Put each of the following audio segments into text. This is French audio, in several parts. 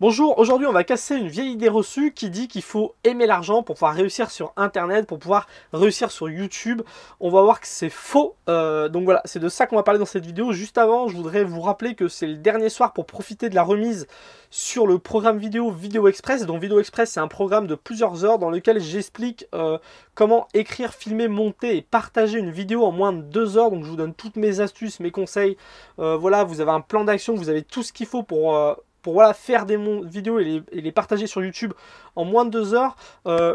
Bonjour, aujourd'hui on va casser une vieille idée reçue qui dit qu'il faut aimer l'argent pour pouvoir réussir sur internet, pour pouvoir réussir sur YouTube. On va voir que c'est faux, donc voilà, c'est de ça qu'on va parler dans cette vidéo. Juste avant, je voudrais vous rappeler que c'est le dernier soir pour profiter de la remise sur le programme Vidéo Express. Donc Vidéo Express, c'est un programme de plusieurs heures dans lequel j'explique comment écrire, filmer, monter et partager une vidéo en moins de 2 heures. Donc je vous donne toutes mes astuces, mes conseils. Voilà, vous avez un plan d'action, vous avez tout ce qu'il faut pour voilà, faire des vidéos et les partager sur YouTube en moins de 2 heures.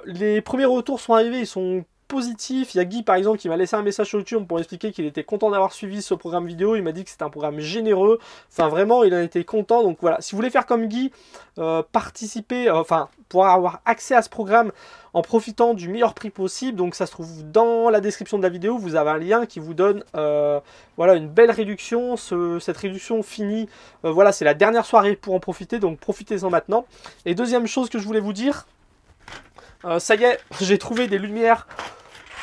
Les premiers retours sont arrivés, ils sont positifs. Il y a Guy par exemple qui m'a laissé un message sur YouTube pour expliquer qu'il était content d'avoir suivi ce programme vidéo. Il m'a dit que c'était un programme généreux. Enfin vraiment, il en était content. Donc voilà, si vous voulez faire comme Guy, participer, enfin pouvoir avoir accès à ce programme en profitant du meilleur prix possible. Donc ça se trouve dans la description de la vidéo. Vous avez un lien qui vous donne voilà, une belle réduction. Cette réduction finit, voilà, c'est la dernière soirée pour en profiter. Donc profitez-en maintenant. Et deuxième chose que je voulais vous dire, ça y est, j'ai trouvé des lumières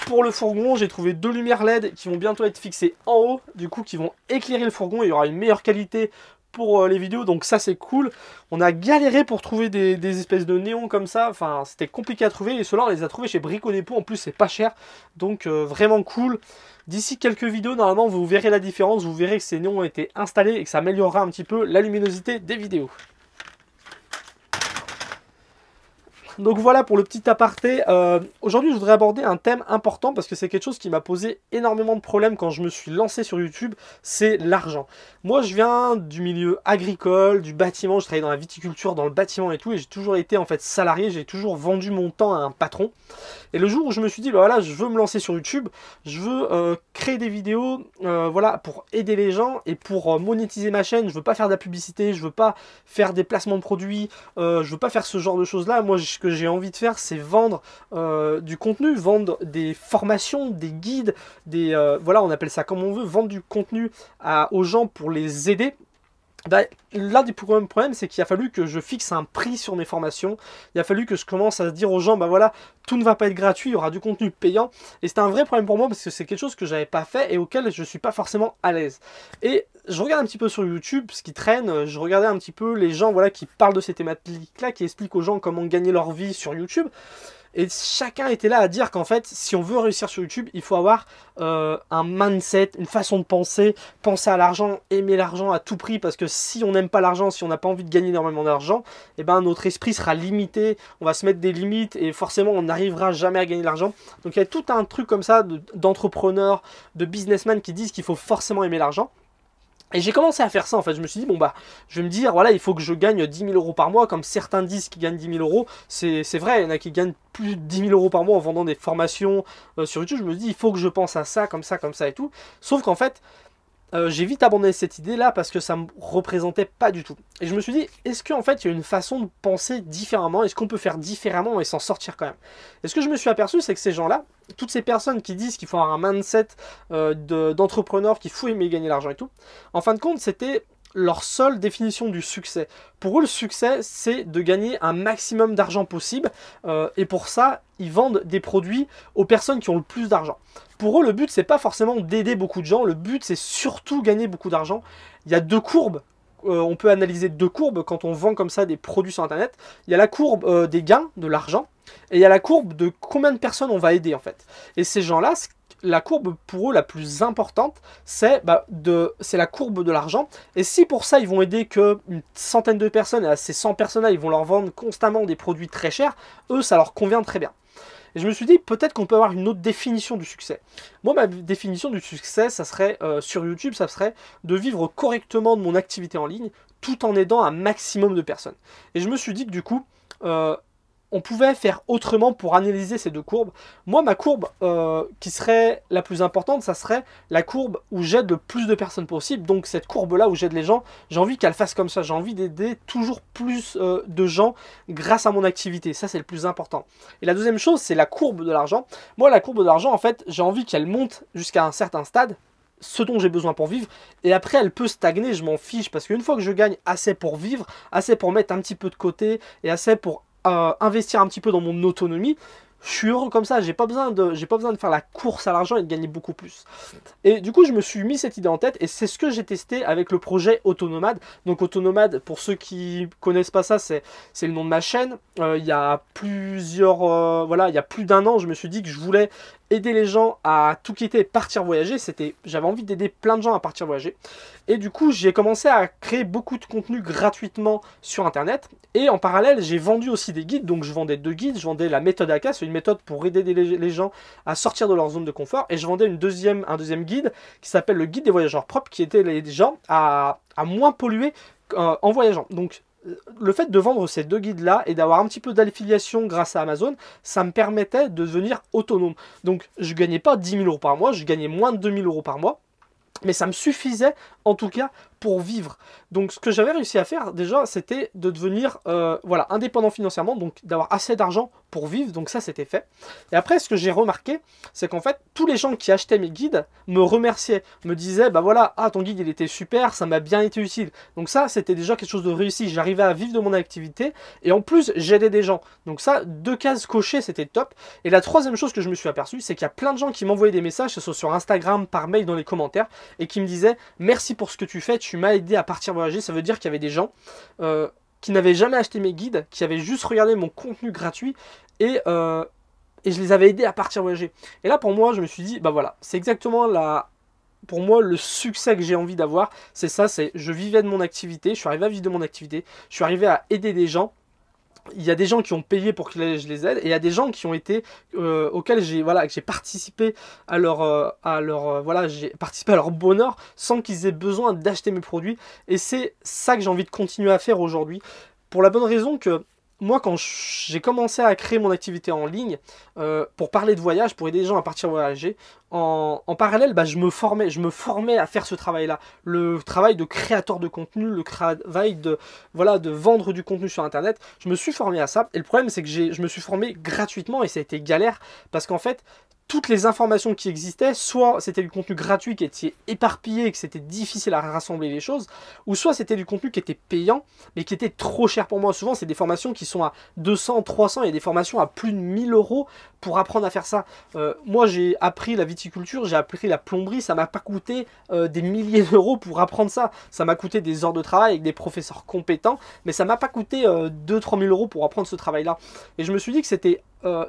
pour le fourgon. J'ai trouvé 2 lumières LED qui vont bientôt être fixées en haut, du coup qui vont éclairer le fourgon. Il y aura une meilleure qualité pour les vidéos, donc ça c'est cool. On a galéré pour trouver des espèces de néons comme ça, enfin c'était compliqué à trouver, et ceux-là on les a trouvés chez Brico Dépôt, en plus c'est pas cher, donc vraiment cool. D'ici quelques vidéos, normalement vous verrez la différence, vous verrez que ces néons ont été installés et que ça améliorera un petit peu la luminosité des vidéos. Donc voilà pour le petit aparté. Aujourd'hui je voudrais aborder un thème important parce que c'est quelque chose qui m'a posé énormément de problèmes quand je me suis lancé sur YouTube, c'est l'argent. Moi je viens du milieu agricole, du bâtiment, je travaillais dans la viticulture, dans le bâtiment et tout, et j'ai toujours été en fait salarié, j'ai toujours vendu mon temps à un patron. Et le jour où je me suis dit, bah voilà, je veux me lancer sur YouTube, je veux créer des vidéos voilà, pour aider les gens et pour monétiser ma chaîne, je veux pas faire de la publicité, je veux pas faire des placements de produits, je veux pas faire ce genre de choses là. Moi ce que j'ai envie de faire c'est vendre du contenu, vendre des formations, des guides, voilà, on appelle ça comme on veut, vendre du contenu aux gens pour les aider. Bah, l'un des problèmes, c'est qu'il a fallu que je fixe un prix sur mes formations. Il a fallu que je commence à dire aux gens, bah voilà, tout ne va pas être gratuit, il y aura du contenu payant. Et c'était un vrai problème pour moi parce que c'est quelque chose que j'avais pas fait et auquel je suis pas forcément à l'aise. Et je regarde un petit peu sur YouTube ce qui traîne, je regardais un petit peu les gens voilà, qui parlent de ces thématiques-là, qui expliquent aux gens comment gagner leur vie sur YouTube. Et chacun était là à dire qu'en fait, si on veut réussir sur YouTube, il faut avoir un mindset, une façon de penser, penser à l'argent, aimer l'argent à tout prix, parce que si on n'aime pas l'argent, si on n'a pas envie de gagner énormément d'argent, eh ben notre esprit sera limité, on va se mettre des limites et forcément on n'arrivera jamais à gagner de l'argent. Donc il y a tout un truc comme ça d'entrepreneurs, de businessmen qui disent qu'il faut forcément aimer l'argent. Et j'ai commencé à faire ça en fait, je me suis dit bon bah je vais me dire voilà il faut que je gagne 10 000 euros par mois comme certains disent qu'ils gagnent 10 000 euros, c'est vrai, il y en a qui gagnent plus de 10 000 euros par mois en vendant des formations sur YouTube, je me dis il faut que je pense à ça et tout, sauf qu'en fait j'ai vite abandonné cette idée là parce que ça me représentait pas du tout. Et je me suis dit, est-ce qu'en fait il y a une façon de penser différemment, est-ce qu'on peut faire différemment et s'en sortir quand même? Et ce que je me suis aperçu, c'est que ces gens-là, toutes ces personnes qui disent qu'il faut avoir un mindset d'entrepreneur, qu'il faut aimer gagner l'argent et tout, en fin de compte c'était leur seule définition du succès. Pour eux, le succès, c'est de gagner un maximum d'argent possible. Et pour ça, ils vendent des produits aux personnes qui ont le plus d'argent. Pour eux, le but, c'est pas forcément d'aider beaucoup de gens. Le but, c'est surtout gagner beaucoup d'argent. Il y a 2 courbes. On peut analyser 2 courbes quand on vend comme ça des produits sur Internet. Il y a la courbe des gains, de l'argent. Et il y a la courbe de combien de personnes on va aider, en fait. Et ces gens-là, la courbe pour eux la plus importante, c'est la courbe de l'argent. Et si pour ça ils vont aider qu'une centaine de personnes, et à ces 100 personnes-là ils vont leur vendre constamment des produits très chers, eux ça leur convient très bien. Et je me suis dit peut-être qu'on peut avoir une autre définition du succès. Moi ma définition du succès, ça serait sur YouTube, ça serait de vivre correctement de mon activité en ligne tout en aidant un maximum de personnes. Et je me suis dit que du coup on pouvait faire autrement pour analyser ces 2 courbes. Moi, ma courbe qui serait la plus importante, ça serait la courbe où j'aide le plus de personnes possible. Donc cette courbe-là où j'aide les gens, j'ai envie qu'elle fasse comme ça. J'ai envie d'aider toujours plus de gens grâce à mon activité. Ça, c'est le plus important. Et la deuxième chose, c'est la courbe de l'argent. Moi, la courbe de l'argent, en fait, j'ai envie qu'elle monte jusqu'à un certain stade, ce dont j'ai besoin pour vivre, et après elle peut stagner, je m'en fiche, parce qu'une fois que je gagne assez pour vivre, assez pour mettre un petit peu de côté, et assez pour investir un petit peu dans mon autonomie, je suis heureux comme ça, j'ai pas besoin de faire la course à l'argent et de gagner beaucoup plus. Et du coup, je me suis mis cette idée en tête et c'est ce que j'ai testé avec le projet Autonomade. Donc Autonomade, pour ceux qui connaissent pas ça, c'est le nom de ma chaîne. Il y a voilà, il y a plus d'un an, je me suis dit que je voulais aider les gens à tout quitter et partir voyager. J'avais envie d'aider plein de gens à partir voyager. Et du coup, j'ai commencé à créer beaucoup de contenu gratuitement sur Internet. Et en parallèle, j'ai vendu aussi des guides. Donc, je vendais 2 guides. Je vendais la méthode AK, c'est une méthode pour aider les gens à sortir de leur zone de confort. Et je vendais un deuxième guide qui s'appelle le guide des voyageurs propres, qui aidait les gens à moins polluer en voyageant. Donc, le fait de vendre ces 2 guides-là et d'avoir un petit peu d'affiliation grâce à Amazon, ça me permettait de devenir autonome. Donc, je gagnais pas 10 000 euros par mois, je gagnais moins de 2 000 euros par mois. Mais ça me suffisait, en tout cas, pour vivre. Donc, ce que j'avais réussi à faire, déjà, c'était de devenir voilà, indépendant financièrement, donc d'avoir assez d'argent pour vivre. Donc, ça, c'était fait. Et après, ce que j'ai remarqué, c'est qu'en fait, tous les gens qui achetaient mes guides me remerciaient, me disaient, bah voilà, ah, ton guide, il était super, ça m'a bien été utile. Donc, ça, c'était déjà quelque chose de réussi. J'arrivais à vivre de mon activité. Et en plus, j'aidais des gens. Donc, ça, 2 cases cochées, c'était top. Et la troisième chose que je me suis aperçu, c'est qu'il y a plein de gens qui m'envoyaient des messages, que ce soit sur Instagram, par mail, dans les commentaires, et qui me disaient merci pour ce que tu fais, tu m'as aidé à partir voyager. Ça veut dire qu'il y avait des gens qui n'avaient jamais acheté mes guides, qui avaient juste regardé mon contenu gratuit et je les avais aidés à partir voyager. Et là pour moi je me suis dit bah voilà, c'est exactement pour moi le succès que j'ai envie d'avoir, c'est ça, c'est je vivais de mon activité, je suis arrivé à vivre de mon activité, je suis arrivé à aider des gens. Il y a des gens qui ont payé pour que je les aide et il y a des gens qui ont été auxquels j'ai participé à voilà, j'ai participé à leur bonheur sans qu'ils aient besoin d'acheter mes produits et c'est ça que j'ai envie de continuer à faire aujourd'hui pour la bonne raison que moi, quand j'ai commencé à créer mon activité en ligne pour parler de voyage, pour aider les gens à partir voyager, en parallèle, bah, je me formais à faire ce travail-là. Le travail de créateur de contenu, le travail voilà, de vendre du contenu sur Internet. Je me suis formé à ça. Et le problème, c'est que je me suis formé gratuitement et ça a été galère parce qu'en fait, toutes les informations qui existaient, soit c'était du contenu gratuit qui était éparpillé et que c'était difficile à rassembler les choses, ou soit c'était du contenu qui était payant, mais qui était trop cher pour moi. Souvent, c'est des formations qui sont à 200, 300, il y a des formations à plus de 1000 euros pour apprendre à faire ça. Moi, j'ai appris la viticulture, j'ai appris la plomberie, ça m'a pas coûté des milliers d'euros pour apprendre ça. Ça m'a coûté des heures de travail avec des professeurs compétents, mais ça m'a pas coûté 2-3 000 euros pour apprendre ce travail-là. Et je me suis dit que c'était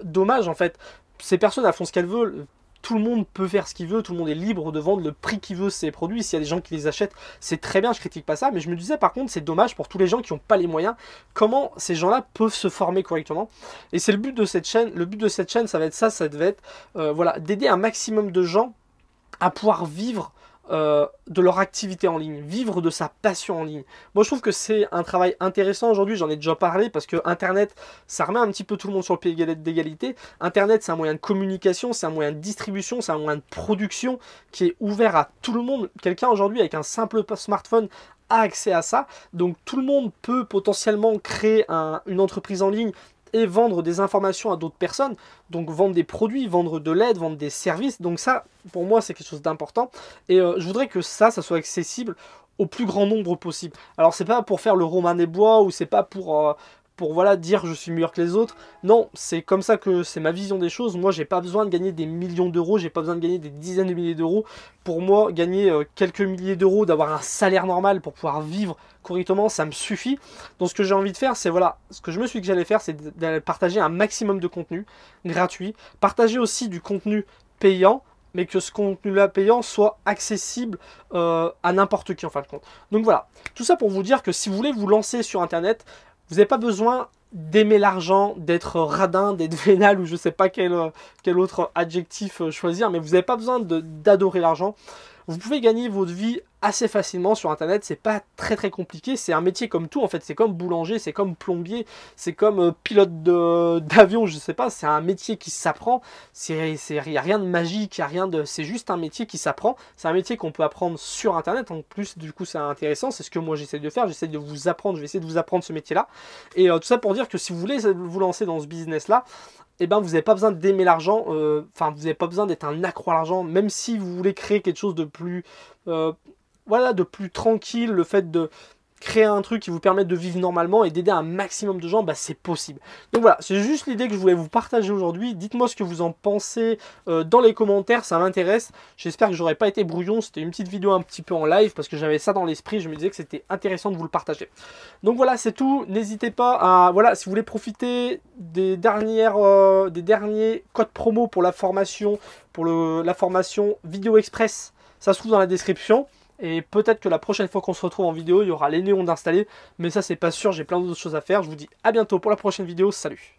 dommage, en fait. Ces personnes, elles font ce qu'elles veulent. Tout le monde peut faire ce qu'il veut, tout le monde est libre de vendre le prix qu'il veut ses produits. S'il y a des gens qui les achètent, c'est très bien, je critique pas ça. Mais je me disais par contre, c'est dommage pour tous les gens qui n'ont pas les moyens. Comment ces gens-là peuvent se former correctement? Et c'est le but de cette chaîne. Le but de cette chaîne, ça va être ça devait être voilà, d'aider un maximum de gens à pouvoir vivre de leur activité en ligne, vivre de sa passion en ligne. Moi je trouve que c'est un travail intéressant aujourd'hui, j'en ai déjà parlé parce que Internet ça remet un petit peu tout le monde sur le pied d'égalité. Internet c'est un moyen de communication, c'est un moyen de distribution, c'est un moyen de production qui est ouvert à tout le monde. Quelqu'un aujourd'hui avec un simple smartphone a accès à ça, donc tout le monde peut potentiellement créer une entreprise en ligne et vendre des informations à d'autres personnes, donc vendre des produits, vendre de l'aide, vendre des services. Donc ça, pour moi, c'est quelque chose d'important. Et je voudrais que ça soit accessible au plus grand nombre possible. Alors c'est pas pour faire le Romain des Bois ou c'est pas pour voilà, dire je suis meilleur que les autres. Non, c'est comme ça que c'est ma vision des choses. Moi, j'ai pas besoin de gagner des millions d'euros, j'ai pas besoin de gagner des dizaines de milliers d'euros. Pour moi, gagner quelques milliers d'euros, d'avoir un salaire normal pour pouvoir vivre correctement, ça me suffit. Donc ce que j'ai envie de faire, c'est voilà, ce que je me suis dit que j'allais faire, c'est de partager un maximum de contenu gratuit, partager aussi du contenu payant, mais que ce contenu-là payant soit accessible à n'importe qui en fin de compte. Donc voilà, tout ça pour vous dire que si vous voulez vous lancer sur Internet, vous n'avez pas besoin d'aimer l'argent, d'être radin, d'être vénal ou je ne sais pas quel autre adjectif choisir, mais vous n'avez pas besoin d'adorer l'argent. Vous pouvez gagner votre vie assez facilement sur Internet, c'est pas très compliqué, c'est un métier comme tout en fait, c'est comme boulanger, c'est comme plombier, c'est comme pilote d'avion, je sais pas, c'est un métier qui s'apprend, il n'y a rien de magique, c'est juste un métier qui s'apprend, c'est un métier qu'on peut apprendre sur Internet, en plus du coup c'est intéressant, c'est ce que moi j'essaie de faire, j'essaie de vous apprendre, je vais essayer de vous apprendre ce métier là, et tout ça pour dire que si vous voulez vous lancer dans ce business là, eh ben, vous n'avez pas besoin d'aimer l'argent, vous n'avez pas besoin d'être un accro à l'argent, même si vous voulez créer quelque chose de plus, voilà, de plus tranquille, le fait créer un truc qui vous permette de vivre normalement et d'aider un maximum de gens, bah, c'est possible. Donc voilà, c'est juste l'idée que je voulais vous partager aujourd'hui. Dites-moi ce que vous en pensez dans les commentaires, ça m'intéresse. J'espère que j'aurais pas été brouillon, c'était une petite vidéo un petit peu en live parce que j'avais ça dans l'esprit, je me disais que c'était intéressant de vous le partager. Donc voilà, c'est tout. N'hésitez pas à, voilà, si vous voulez profiter des derniers codes promo pour la formation, la formation Vidéo Express, ça se trouve dans la description. Et peut-être que la prochaine fois qu'on se retrouve en vidéo, il y aura les néons d'installer. Mais ça, c'est pas sûr, j'ai plein d'autres choses à faire. Je vous dis à bientôt pour la prochaine vidéo. Salut!